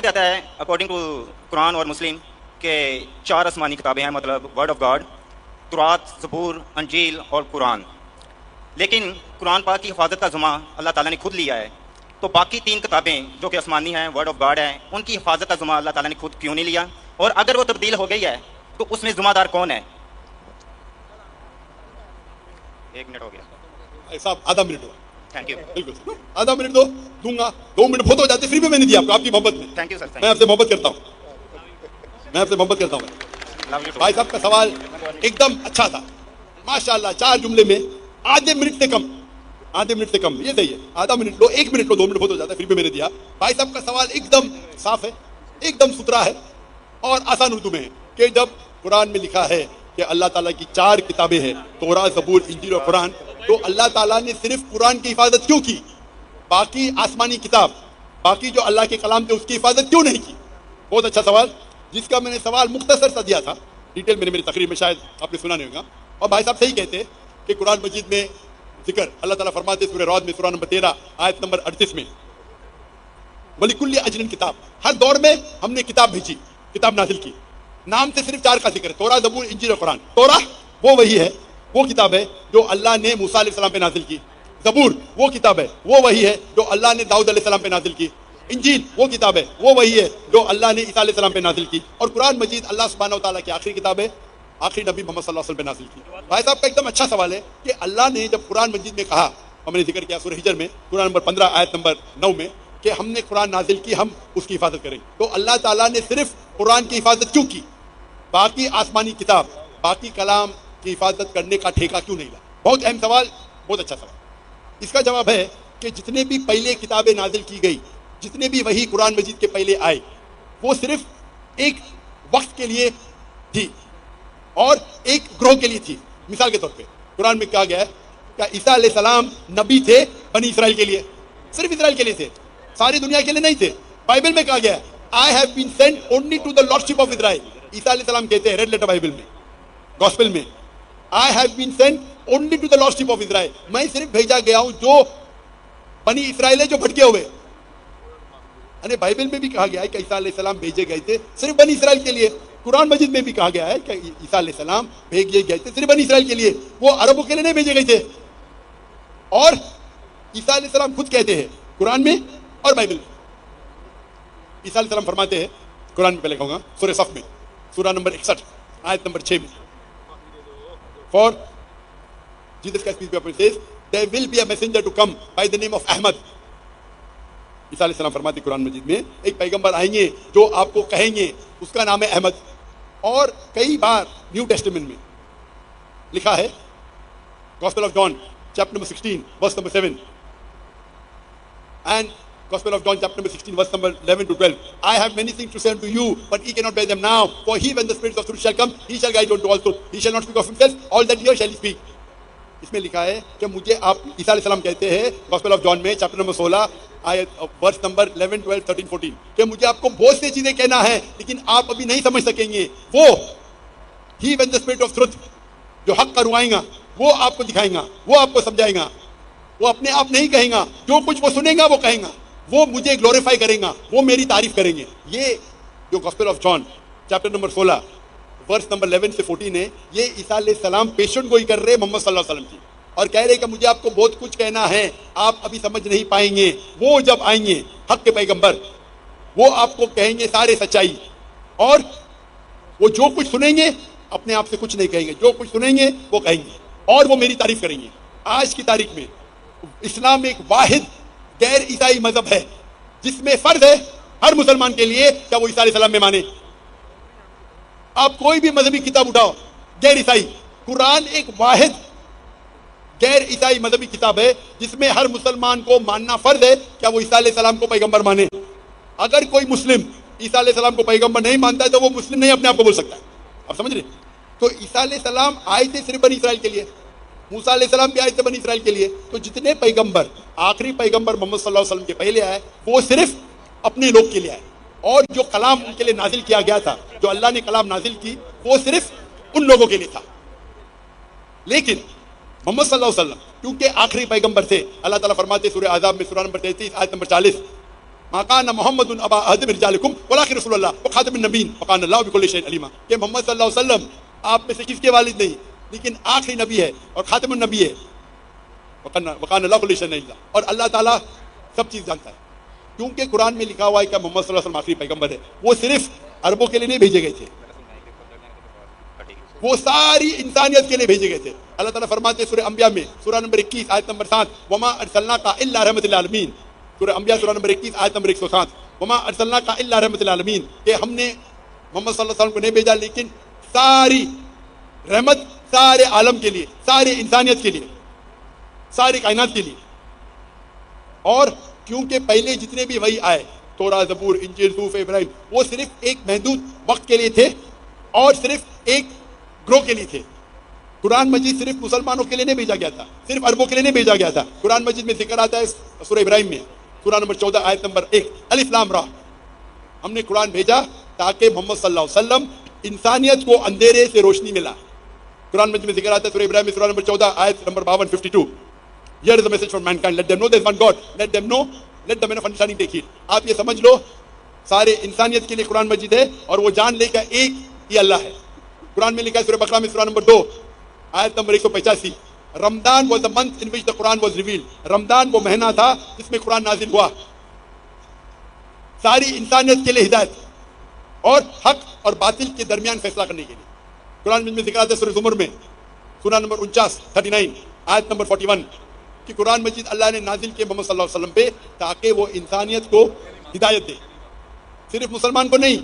جاتا ہے according to قرآن اور مسلم کہ 4 آسمانی کتابیں ہیں، مطلب ورڈ آف گاڈ، تورات، زبور، انجیل اور قرآن. لیکن قرآن پاک کی حفاظت کا ذمہ اللہ تعالیٰ نے خود لیا ہے، تو باقی 3 کتابیں جو کہ آسمانی ہیں، ورڈ آف گاڈ ہیں، ان کی حفاظت کا ذمہ اللہ تعالیٰ نے خود کیوں نہیں لیا؟ اور اگر وہ تبدیل ہو گئی ہے تو اس میں ذمہ دار کون ہے؟ 1 منٹ ہو گیا صاحب، آدھا منٹ ہوا. Thank you. بالکل آدھا منٹ دوں گا. 2 منٹ بہت ہو جاتے، پھر بھی میں نے دیا آپ کو، آپ کی محبت میں. Thank you sir. میں آپ سے محبت کرتا ہوں. بھائی صاحب کا سوال ایک دم اچھا تھا ماشاءاللہ. 4 جملے میں آدھے منٹ سے کم. یہ صحیح ہے. آدھا منٹ لو، 1 منٹ لو، 2 منٹ بہت ہو جاتا ہے، پھر بھی میں نے دیا. بھائی صاحب کا سوال ایک دم صاف ہے، ایک دم ستھرا ہے اور آسان اردو میں ہے کہ جب قرآن میں لکھا ہے کہ اللہ تعالیٰ کی 4 کتابیں ہیں، تورات، زبور، انجیل اور قرآن، تو اللہ تعالیٰ نے صرف قرآن کی حفاظت کیوں کی؟ باقی آسمانی کتاب، باقی جو اللہ کے کلام تھے، اس کی حفاظت کیوں نہیں کی؟ بہت اچھا سوال، جس کا میں نے سوال مختصر سا دیا تھا. ڈیٹیل میں نے میری تقریر میں شاید آپ نے سنا نہیں ہوگا. اور بھائی صاحب صحیح کہتے کہ قرآن مجید میں ذکر اللہ تعالیٰ فرماتے سورہ رعد میں سورہ نمبر 13 آیت نمبر 38 میں، وَلِكُلِّ أَجْرٍ کتاب، ہر دور میں ہم نے کتاب بھیجی، کتاب نازل کی. نام سے صرف 4 کا ذکر ہے، تورات، زبور، انجیل اور قرآن. تورات وہ وہی ہے، وہ کتاب ہے جو اللہ نے موسیٰ علیہ السلام پہ نازل کی. زبور وہ کتاب ہے، وہ وہی ہے جو اللہ نے داؤد علیہ السلام پہ نازل کی. انجیل وہ کتاب ہے، وہ وہی ہے جو اللہ نے عیسیٰ علیہ السلام پہ نازل کی. اور قرآن مجید اللہ سبحانہ و تعالیٰ کی آخری کتاب ہے، آخری نبی محمد صلی اللہ علیہ وسلم پہ نازل کی. بھائی صاحب کا ایک دم اچھا سوال ہے کہ اللہ نے جب قرآن مجید میں کہا، ہم نے ذکر کیا سورہ ہجر میں قرآن نمبر 15 آیت نمبر 9 میں کہ ہم نے قرآن نازل کی، ہم اس کی حفاظت کریں، تو اللہ تعالیٰ نے صرف قرآن کی حفاظت کیوں کی؟ باقی آسمانی کتاب، باقی کلام کی حفاظت کرنے کا ٹھیکہ کیوں نہیں لا؟ بہت اہم سوال، بہت اچھا سوال. اس کا جواب ہے کہ جتنے بھی پہلے کتابیں نازل کی گئی، جتنے بھی وہی قرآن مجید کے پہلے آئے، وہ صرف ایک وقت کے لیے تھی اور ایک گروہ کے لیے تھی. مثال کے طور پہ قرآن میں کہا گیا ہے کہ عیسیٰ علیہ السلام نبی تھے بنی اسرائیل کے لیے، صرف اسرائیل کے لیے تھے، ساری دنیا کے لیے نہیں تھے. بائبل میں کہا گیا ہے I have been sent only to the lordship of Israel. عیسیٰ علیہ السلام کہتے ہیں ریڈ لیٹر بائبل میں، گوسپل میں، I have been sent only to the lordship of Israel. میں صرف بھیجا گیا ہوں جو بنی اسرائیل ہے، جو بھٹکے ہوئے. یعنی بائبل میں بھی کہا گیا ہے کہ عیسیٰ علیہ السلام بھیجے گئے تھے صرف بنی اسرائیل کے لیے. قرآن مجید میں بھی کہا گیا ہے کہ عیسیٰ علیہ السلام بھیجے گئے تھے صرف بنی اسرائیل کے لیے، وہ عربوں کے لیے نہیں بھیجے گئے تھے. اور عیسیٰ علیہ السلام خود کہتے ہیں قرآن میں اور بائبل میں. عیسیٰ علیہ السلام فرماتے ہیں قرآن میں، پہلے کہوں گا سورہ صف میں سورہ نمبر 61 آیت نمبر 6 میں، For Jesus Christ peace be upon him says there will be a messenger to come by the name of Ahmad. عیسیٰ علیہ السلام فرماتے قرآن مجید میں ایک پیغمبر آئیں گے جو آپ کو کہیں گے، اس کا نام ہے احمد. اور کئی بار نیو ٹیسٹمنٹ میں لکھا ہے، Gospel of John chapter number 16 verse number 7 and Gospel of John chapter number 16 verse number 11 to 12. I have many things to say unto you, but ye cannot bear them now. For he, when the Spirit of truth shall come, he shall guide you unto all truth. He shall not speak of himself, all that he hears shall he speak. اس میں لکھا ہے کہ مجھے آپ، عیسیٰ علیہ السلام کہتے ہیں گوسپل آف جان میں چیپٹر نمبر 16 آیت ورس نمبر 11 12 13 14 کہ مجھے آپ کو بہت سی چیزیں کہنا ہے لیکن آپ ابھی نہیں سمجھ سکیں گے. وہ he, when the Spirit of truth، جو حق کروائیں گا، وہ آپ کو دکھائیں گا، وہ آپ کو سمجھائیں گا. وہ اپنے آپ نہیں کہیں گا، جو کچھ وہ سنیں گا وہ کہیں گا، وہ مجھے گلوریفائی کریں گا، وہ میری تعریف کریں گے. یہ جو Gospel of John chapter number 16 verse number 11 سے 14 ہے، یہ عیسیٰ علیہ السلام پیشن گوئی کر رہے محمد صلی اللہ علیہ وسلم کی، اور کہہ رہے کہ مجھے آپ کو بہت کچھ کہنا ہے، آپ ابھی سمجھ نہیں پائیں گے. وہ جب آئیں گے حق کے پیغمبر، وہ آپ کو کہیں گے سارے سچائی، اور وہ جو کچھ سنیں گے اپنے آپ سے کچھ نہیں کہیں گے، جو کچھ سنیں گے وہ کہیں گے اور وہ میری تعریف کریں گے. آج کی تاریخ میں اسلام ایک واحد غیر عیسائی مذہب ہے جس میں فرض ہے ہر مسلمان کے لیے کہ وہ عیسیٰ علیہ السلام میں مانے. آپ کوئی بھی مذہبی کتاب اٹھاؤ غیر عیسائی، قرآن ایک واحد غیر عیسائی مذہبی کتاب ہے جس میں ہر مسلمان کو ماننا فرض ہے کہ وہ عیسیٰ علیہ السلام کو پیغمبر مانے. اگر کوئی مسلم عیسیٰ علیہ السلام کو پیغمبر نہیں مانتا ہے تو وہ مسلم نہیں اپنے آپ کو بول سکتا ہے. آپ سمجھ رہے؟ تو عیسیٰ علیہ السلام آئے تھے صرف بنی اسرائیل کے لیے، موسیٰ علیہ السلام بھی آئے تھے بنی اسرائیل کے لیے. تو جتنے پیغمبر، آخری پیغمبر محمد صلی اللہ علیہ وسلم کے پہلے آئے، وہ صرف اپنے لوگ کے لیے آئے، اور جو کلام ان کے لیے نازل کیا گیا تھا، جو اللہ نے کلام نازل کی، وہ صرف ان لوگوں کے لیے تھا. لیکن محمد صلی اللہ علیہ وسلم کیونکہ آخری پیغمبر تھے، اللہ تعالیٰ فرماتے سورہ احزاب میں سورہ نمبر 33 آیت نمبر 40 ما کان محمد ابا احد من رجالکم ولکن رسول اللہ وخاتم النبیین وکان اللہ بکل شیء علیما، کہ محمد صلی اللہ علیہ وسلم آپ میں سے کس کے والد نہیں لیکن آخری نبی ہے اور خاتم النبی ہے، وکان اللہ بکل شیء علیما، اور اللہ تعالیٰ سب چیز جانتا ہے. کیونکہ قرآن میں لکھا ہوا ہے کہ محمد صلی اللہ علیہ وسلم آخری پیغمبر ہے. وہ صرف عربوں کے لیے نہیں بھیجے گئے تھے، وہ ساری انسانیت کے لیے بھیجے گئے تھے. اللہ تعالیٰ فرماتے ہیں سورہ انبیاء میں سورہ نمبر 21 آیت نمبر 7 وما ارسلناک الا رحمۃ للعالمین. سورہ انبیاء سورہ نمبر 21 آیت نمبر 107 وما ارسلناک الا رحمۃ للعالمین، کہ ہم نے محمد صلی اللہ علیہ وسلم کو نہیں بھیجا لیکن ساری رحمت سارے عالم کے لیے، ساری انسانیت کے لیے، ساری کائنات کے لیے. اور کیونکہ پہلے جتنے بھی وحی آئے تورات، زبور، انجیل، صحف ابراہیم، وہ صرف ایک محدود وقت کے لیے تھے اور صرف ایک گروہ کے لیے تھے. قرآن مجید صرف مسلمانوں کے لیے نہیں بھیجا گیا تھا، صرف عربوں کے لیے نہیں بھیجا گیا تھا. قرآن مجید میں ذکر آتا ہے سورہ ابراہیم میں سورہ نمبر 14 آیت نمبر 1 الف لام را، ہم نے قرآن بھیجا تاکہ محمد صلی اللہ علیہ وسلم انسانیت کو اندھیرے سے روشنی ملا. قرآن مجید میں ذکر آتا ہے سورہ ابراہیم میں سورہ نمبر 14 آیت number 52 52 Here is the message for mankind. Let them know there is one God. Let them know. Let the men of understanding take heed. آپ یہ سمجھ لو سارے انسانیت کے لیے قرآن مجید ہے اور وہ جان لے کر ایک ہی اللہ ہے. قرآن میں لکھا ہے سورہ بقرہ میں سورہ نمبر 2 آیت number 185 Ramzan was the month in which the Quran was revealed. رمضان وہ مہینہ تھا جس میں قرآن نازل ہوا ساری انسانیت کے لیے ہدایت اور حق اور باطل کے درمیان فیصلہ کرنے کے لیے. قرآن میں ذکر آتا ہے سورہ زمر میں سورہ نمبر 39 آیت نمبر 41 کہ قرآن مجید اللہ نے نازل کیا محمد صلی اللہ علیہ وسلم پہ تاکہ وہ انسانیت کو ہدایت دے، صرف مسلمان کو نہیں،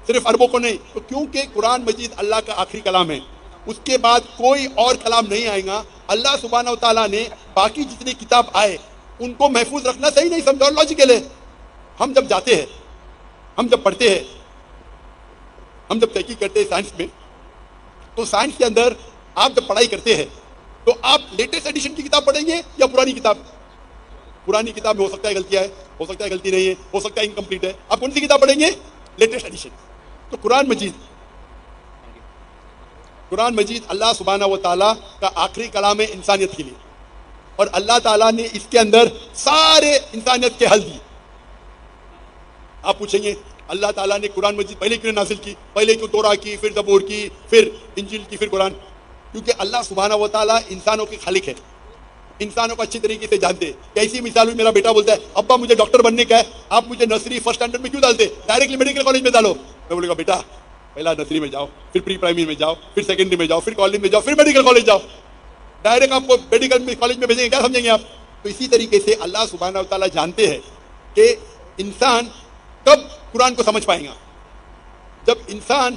صرف عربوں کو نہیں. تو کیونکہ قرآن مجید اللہ کا آخری کلام ہے، اس کے بعد کوئی اور کلام نہیں آئے گا. اللہ سبحانہ و تعالیٰ نے باقی جتنی کتاب آئے ان کو محفوظ رکھنا صحیح نہیں سمجھا اور لاجیکل ہے. ہم جب جاتے ہیں، ہم جب پڑھتے ہیں، ہم جب تحقیق کرتے ہیں سائنس میں، تو سائنس کے اندر آپ جب پڑھائی کرتے ہیں تو آپ لیٹسٹ ایڈیشن کی کتاب پڑھیں گے یا پرانی کتاب؟ پرانی کتاب میں ہو سکتا ہے غلطیاں ہے، ہو سکتا ہے غلطی نہیں ہے، ہو سکتا ہے انکمپلیٹ ہے. آپ کون سی کتاب پڑھیں گے؟ Latest edition. تو قرآن مجید اللہ سبحانہ و تعالیٰ کا آخری کلام ہے انسانیت کے لیے، اور اللہ تعالیٰ نے اس کے اندر سارے انسانیت کے حل دیے. آپ پوچھیں گے اللہ تعالیٰ نے قرآن مجید پہلے کیوں نازل کی، پہلے کیوں تورا کی، پھر زبور کی، پھر انجیل کی، پھر قرآن؟ کیونکہ اللہ سبحانہ و تعالیٰ انسانوں کے خالق ہے، انسانوں کو اچھی طریقے سے جانتے. کیسی مثال ہوئی، میرا بیٹا بولتا ہے ابا مجھے ڈاکٹر بننے کا ہے، آپ مجھے نرسری فرسٹ اسٹینڈرڈ میں کیوں ڈالتے، ڈائریکٹلی میڈیکل کالج میں ڈالو. میں بولے گا بیٹا پہلا نرسری میں جاؤ، پھر پری پرائمری میں جاؤ، پھر سیکنڈری میں جاؤ، پھر کالج میں جاؤ، پھر میڈیکل کالج جاؤ. ڈائریکٹ آپ کو میڈیکل کالج میں بھیجیں گے، کیا سمجھیں گے آپ؟ تو اسی طریقے سے اللہ سبحانہ و تعالیٰ جانتے ہیں کہ انسان کب قرآن کو سمجھ پائے گا. جب انسان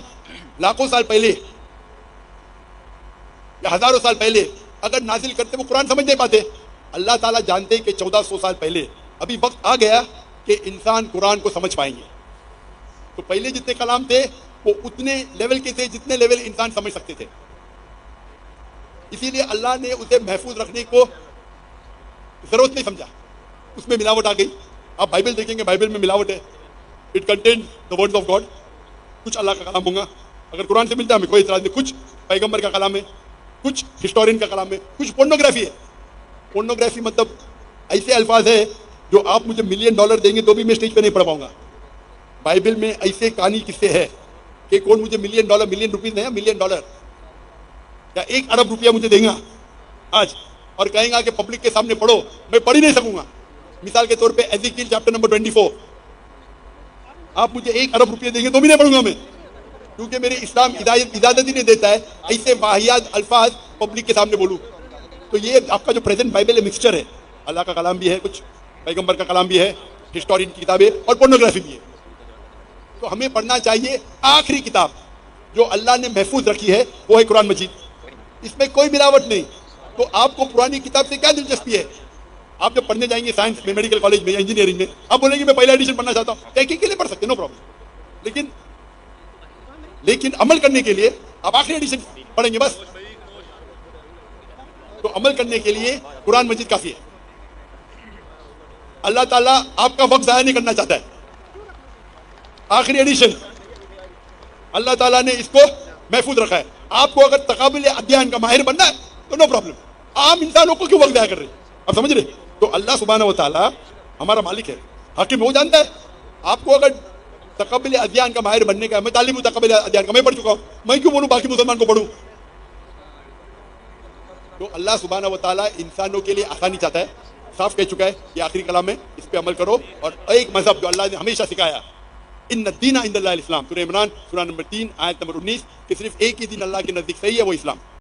لاکھوں سال پہلے یا ہزاروں سال پہلے اگر نازل کرتے وہ قرآن سمجھ نہیں پاتے. اللہ تعالیٰ جانتے کہ 1400 سال پہلے ابھی وقت آ گیا کہ انسان قرآن کو سمجھ پائیں گے. تو پہلے جتنے کلام تھے وہ اتنے لیول کے تھے جتنے لیول انسان سمجھ سکتے تھے. اسی لیے اللہ نے اسے محفوظ رکھنے کو ضرورت نہیں سمجھا. اس میں ملاوٹ آ گئی. آپ بائبل دیکھیں گے، بائبل میں ملاوٹ ہے. It contain the words of God. کچھ اللہ کا کلام ہوگا، اگر قرآن سے ملتا ہے ہمیں کوئی اعتراض نہیں. کچھ پیغمبر کا کلام ہے، کچھ ہسٹورین کا کلام ہے، کچھ پورنوگرافی ہے. پورنوگرافی مطلب ایسے الفاظ ہے جو آپ مجھے $1,000,000 دیں گے تو بھی میں اسٹیج پہ نہیں پڑھ پاؤں گا. بائبل میں ایسے کہانی قصے ہے کہ کون مجھے $1,000,000 ملین روپیز نہیں $1,000,000 یا 1 ارب روپیہ مجھے دیں گا آج اور کہیں گا کہ پبلک کے سامنے پڑھو، میں پڑھ ہی نہیں سکوں گا. مثال کے طور پہ ایزیکیل چیپٹر نمبر 24 آپ مجھے 1 ارب روپیہ دیں گے تو بھی نہیں پڑھوں گا میں، کیونکہ میرے اسلام اجازت ہی نہیں دیتا ہے ایسے واحد الفاظ پبلک کے سامنے بولوں. تو یہ آپ کا جو پریزنٹ بائبل ہے مکسچر ہے، اللہ کا کلام بھی ہے، کچھ پیغمبر کا کلام بھی ہے، ہسٹورین کی کتابیں اور پورنوگرافی بھی ہے. تو ہمیں پڑھنا چاہیے آخری کتاب جو اللہ نے محفوظ رکھی ہے وہ ہے قرآن مجید. اس میں کوئی ملاوٹ نہیں. تو آپ کو پرانی کتاب سے کیا دلچسپی ہے؟ آپ جب پڑھنے جائیں گے سائنس میں، میڈیکل کالج میں یا انجینئرنگ میں، آپ بولیں گے میں پہلا ایڈیشن پڑھنا چاہتا ہوں، تحقیق کے لیے پڑھ سکتے نو پرابلم، لیکن عمل کرنے کے لیے آپ آخری ایڈیشن پڑھیں گے بس. تو عمل کرنے کے لیے قرآن مجید کافی ہے. اللہ تعالیٰ آپ کا وقت ضائع نہیں کرنا چاہتا ہے. آخری ایڈیشن اللہ تعالیٰ نے اس کو محفوظ رکھا ہے. آپ کو اگر تقابل ادھیان کا ماہر بننا ہے تو نو پرابلم. عام انسانوں کو کیوں وقت ضائع کر رہے ہیں؟ آپ سمجھ رہے؟ تو اللہ سبحانہ و تعالیٰ ہمارا مالک ہے، حاکم وہ جانتا ہے. آپ کو اگر تقبل ادیان کا ماہر بننے کا ہے، میں تعلیم تقبل ادیان کا میں پڑھ چکا ہوں، میں کیوں بولوں باقی مسلمان کو پڑھوں؟ تو اللہ سبحانہ و تعالیٰ انسانوں کے لیے آسانی چاہتا ہے. صاف کہہ چکا ہے یہ آخری کلام میں، اس پہ عمل کرو. اور ایک مذہب جو اللہ نے ہمیشہ سکھایا، ان الدین عند اللہ الاسلام، سورہ عمران سورہ نمبر 3 آیت نمبر 19، کہ صرف ایک ہی دین اللہ کے نزدیک صحیح ہے، وہ اسلام.